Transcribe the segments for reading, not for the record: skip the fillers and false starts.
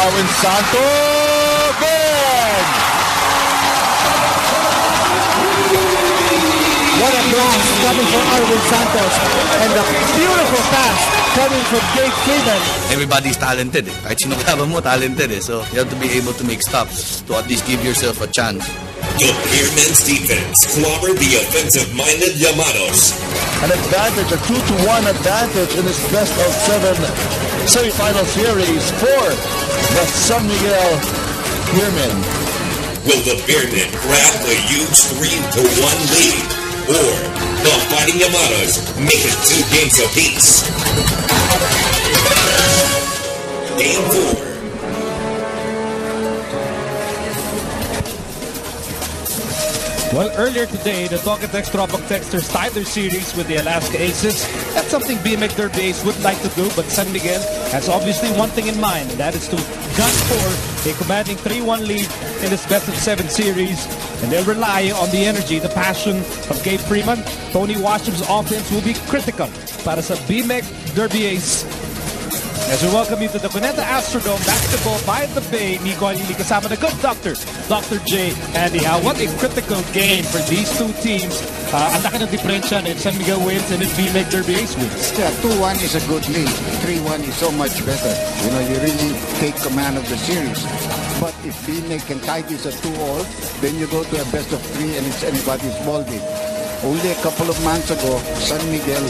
Arwind Santos. Big! What a blast coming from Arwind Santos. And a beautiful pass coming from Gabe Freeman. Everybody's talented. Kahit sino kalaban mo, talented. So you have to be able to make stops to at least give yourself a chance. The Beermen's defense clobbered the offensive-minded Llamados. An advantage, a 2-1 advantage in this best of 7 semifinal series for the San Miguel Beermen. Will the Beermen grab the huge 3-1 lead? Or the Fighting Llamados make it 2 games apiece? Game 4. Well, earlier today, the Talkatex Tropang Texters tied their series with the Alaska Aces. That's something BMX Derby Ace would like to do, but San Miguel has obviously one thing in mind, and that is to gun for a commanding 3-1 lead in this best of 7 series. And they'll rely on the energy, the passion of Gabe Freeman. Tony Washam's offense will be critical para sa BMX Derby Ace. As we welcome you to the Cuneta Astrodome Basketball by the Bay, Nico Alili kasama the good doctor, Dr. J. Andy Howe. What a critical game for these two teams. Ang laki ng diferensya if San Miguel wins and if BMX Derby Ace wins. Yeah, 2-1 is a good lead. 3-1 is so much better. You know, you really take command of the series. But if BMX can tie this at 2-all, then you go to a best of 3 and it's anybody's ball game. Only a couple of months ago, San Miguel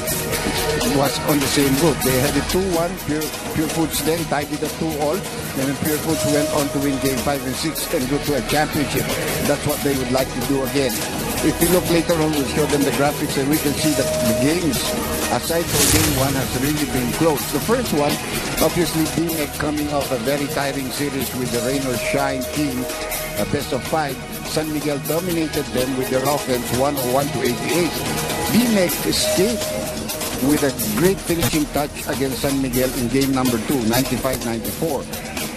was on the same route. They had a 2-1, Pure Foods then tied it at 2-all. Then Pure Foods went on to win game 5 and 6 and go to a championship. That's what they would like to do again. If you look later on, we'll show them the graphics and we can see that the games, aside from game 1, has really been close. The first one, obviously BMX coming off a very tiring series with the rain or shine team, a best of 5. San Miguel dominated them with their offense 101-88. BMX escaped with a great finishing touch against San Miguel in game number 2, 95-94.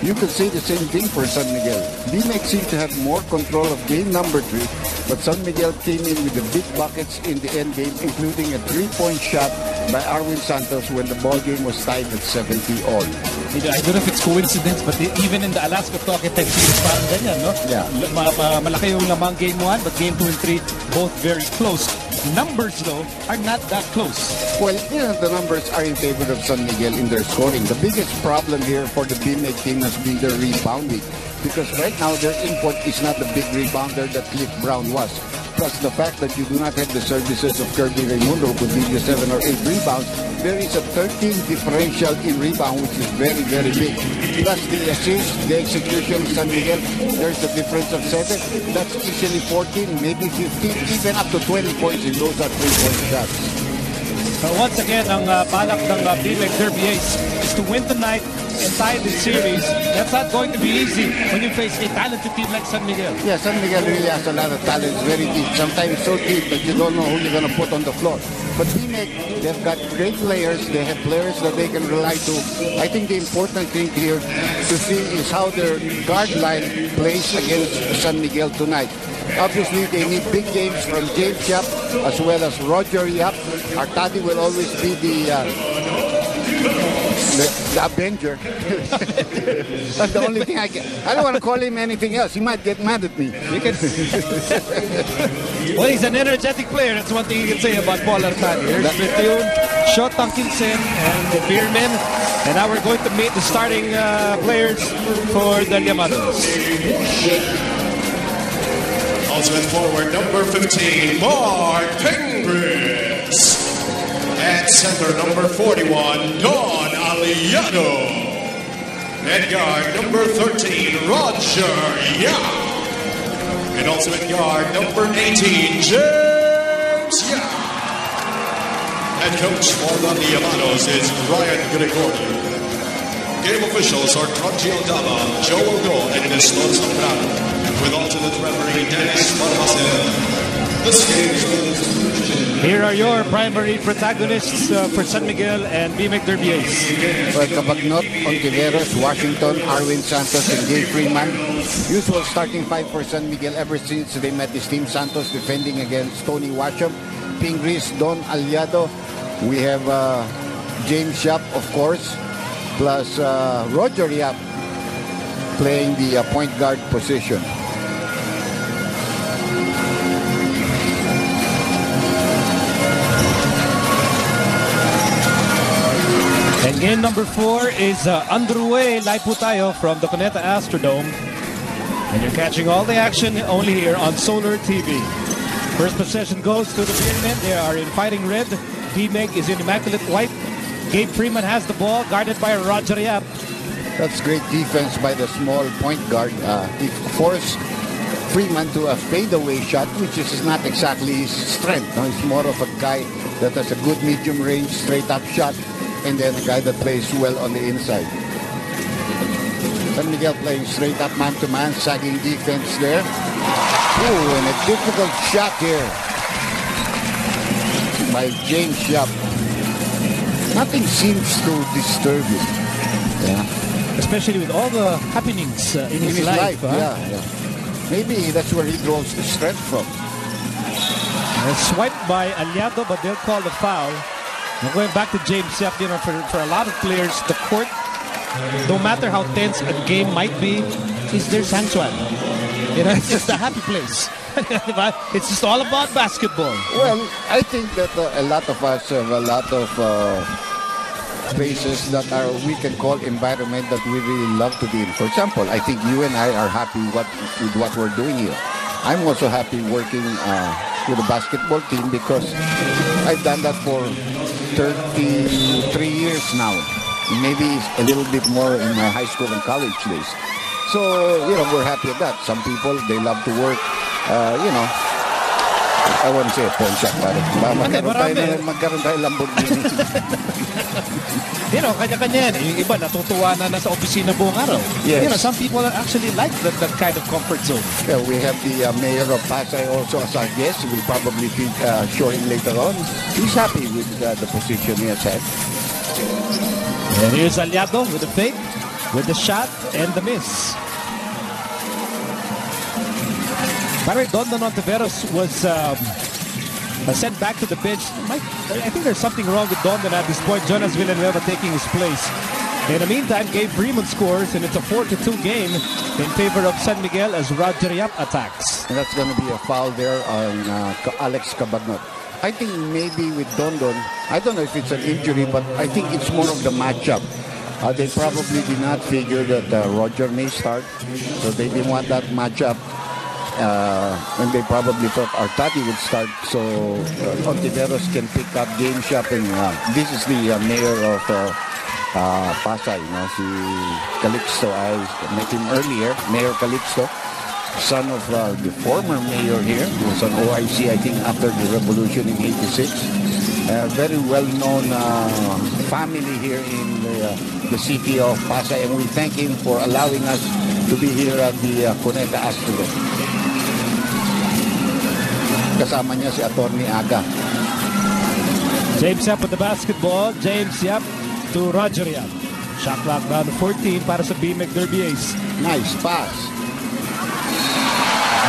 You could say the same thing for San Miguel. BMX seemed to have more control of game number 3, but San Miguel came in with the big buckets in the end game, including a 3-point shot by Arwind Santos when the ball game was tied at 70-all. I don't know if it's coincidence, but even in the Alaska Talkatex series, parang ganyan, no? Yeah. Malaki yung lamang game 1, but game 2 and 3, both very close. Numbers, though, are not that close. Well, you know, the numbers are in favor of San Miguel in their scoring. The biggest problem here for the BMX team has been their rebounding. Because right now, their import is not the big rebounder that Cliff Brown was. Plus the fact that you do not have the services of Kirby Raimundo, who could give you 7 or 8 rebounds. There is a 13 differential in rebound, which is very, very big. Plus the assist, the execution of San Miguel, there's a difference of 7. That's easily 14, maybe 15, even up to 20 points if those are 3-point shots. Once again, ang balak ng BMX Derby Ace is to win tonight and tie the series. That's not going to be easy when you face a talented team like San Miguel. Yeah, San Miguel really has a lot of talent, very deep. Sometimes so deep that you don't know who you're going to put on the floor. But BMX, they've got great players. They have players that they can rely to. I think the important thing here to see is how their guard line plays against San Miguel tonight. Obviously, they need big games from James Yap as well as Roger Yap. Artadi will always be the Avenger. That's the only thing I can. I don't want to call him anything else. He might get mad at me. Well, he's an energetic player. That's one thing you can say about Paul Artadi. Here's Bethune, Shot Tankinson, and the Beermen. And now we're going to meet the starting players for the Llamados. Ultimate forward number 15, Mark Pengris. At center number 41, Don Aliado. At guard number 13, Roger Yap. And ultimate guard number 18, James Yap. Head coach for the Llamados is Ryan Gregorio. Game officials are Tronchio Dama, Joe Ogo, and Nestor Zambrano. With alternate referee Dennis Marmasen. Here are your primary protagonists for San Miguel and BMX Derby Ace. Well, Cabagnot, Hontiveros, Washington, Arwind Santos, and Gabe Freeman. Usual starting 5 for San Miguel ever since they met this team. Santos defending against Tony Washam, Pingris, Don Aliado. We have James Yap, of course, plus Roger Yap. playing the point guard position. And game number 4 is underway. Live po tayo from the Cuneta Astrodome. And you're catching all the action only here on Solar TV. First possession goes to the Beermen. They are in fighting red. D-Meg is in immaculate white. Gabe Freeman has the ball, guarded by Roger Yap. That's great defense by the small point guard. He forced Freeman to a fadeaway shot, which is not exactly his strength. No? He's more of a guy that has a good medium range, straight up shot, and then a guy that plays well on the inside. San Miguel playing straight up man-to-man, sagging defense there. Ooh, and a difficult shot here by James Yap. Nothing seems to disturb him. Yeah. Especially with all the happenings in his life. Huh? Yeah. Maybe that's where he draws the strength from. Swiped by Aliado, but they'll call the foul. And going back to James Yap, you know, for a lot of players, the court, no matter how tense a game might be, is their sanctuary. You know, it's just a happy place. It's just all about basketball. Well, I think that a lot of us have a lot of places that are, we can call environment that we really love to be in. For example, I think you and I are happy with what we're doing here. I'm also happy working with a basketball team because I've done that for 33 years now. Maybe a little bit more in my high school and college days. So, you know, we're happy at that. Some people, they love to work, you know, I wouldn't say a pawn shop, but magkaroon tayo Lamborghini. You know, kanya-kanya yan. Yung iba, natutuwa na sa opisina buong araw. Yes. You know, some people actually like that kind of comfort zone. Yeah, we have the mayor of Pasay also as our guest. We'll probably show him later on. He's happy with the position he has had. And here's Aliado with the fake, with the shot, and the miss. By the way, Dondon Hontiveros was sent back to the bench. I think there's something wrong with Dondon at this point. Jonas Villanueva taking his place. In the meantime, Gabe Freeman scores, and it's a 4-2 game in favor of San Miguel as Roger Yap attacks. And that's going to be a foul there on Alex Cabagnot. I think maybe with Dondon, I don't know if it's an injury, but I think it's more of the matchup. They probably did not figure that Roger may start, so they didn't want that matchup. And they probably thought Artadi would start, so Hontiveros can pick up game shop. And this is the mayor of Pasay, you know, si Calixto. I met him earlier, Mayor Calixto, son of the former mayor here. He was on OIC, I think, after the revolution in '86. Very well-known family here in the city of Pasay, and we thank him for allowing us to be here at the Cuneta Astrodome. Kasama niya si Attorney Aga. James Yap with the basketball. James Yap to Roger Yap. Shot clock down to 14 para sa BMEC Derby Ace. Nice pass.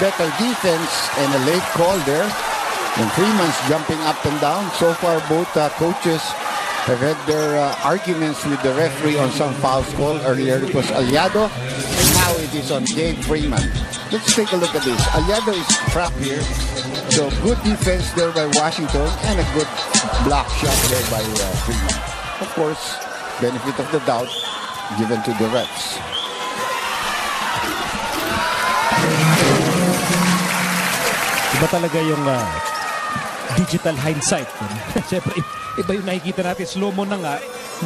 Better defense and a late call there. And Freeman's jumping up and down. So far, both coaches have had their arguments with the referee on some fouls called. Earlier it was Aliado, and now it is on Gabe Freeman. Let's take a look at this. Aliado is trapped here. So good defense there by Washington and a good block shot there by Freeman. Of course, benefit of the doubt given to the refs. Iba talaga yung digital hindsight. Siyempre, iba yung nakikita natin. Slow-mo na nga,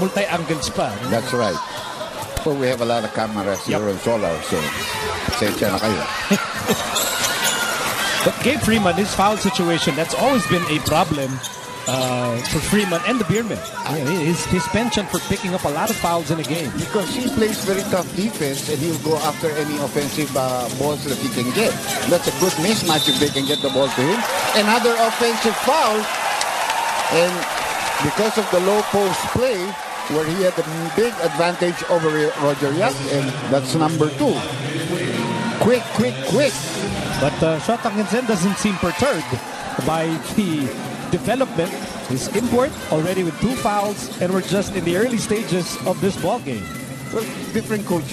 multi-angles pa. That's right. So we have a lot of cameras here on Solar, so sensya na kayo. But Gabe Freeman, his foul situation, that's always been a problem for Freeman and the Beermen. His penchant for picking up a lot of fouls in a game. Because he plays very tough defense and he'll go after any offensive balls that he can get. That's a good mismatch if they can get the ball to him. Another offensive foul. And because of the low post play, where he had a big advantage over Roger Yap, and that's number 2. Quick. But Shota Kinsen doesn't seem perturbed by the development. His import already with 2 fouls, and we're just in the early stages of this ball game. Well, different coaches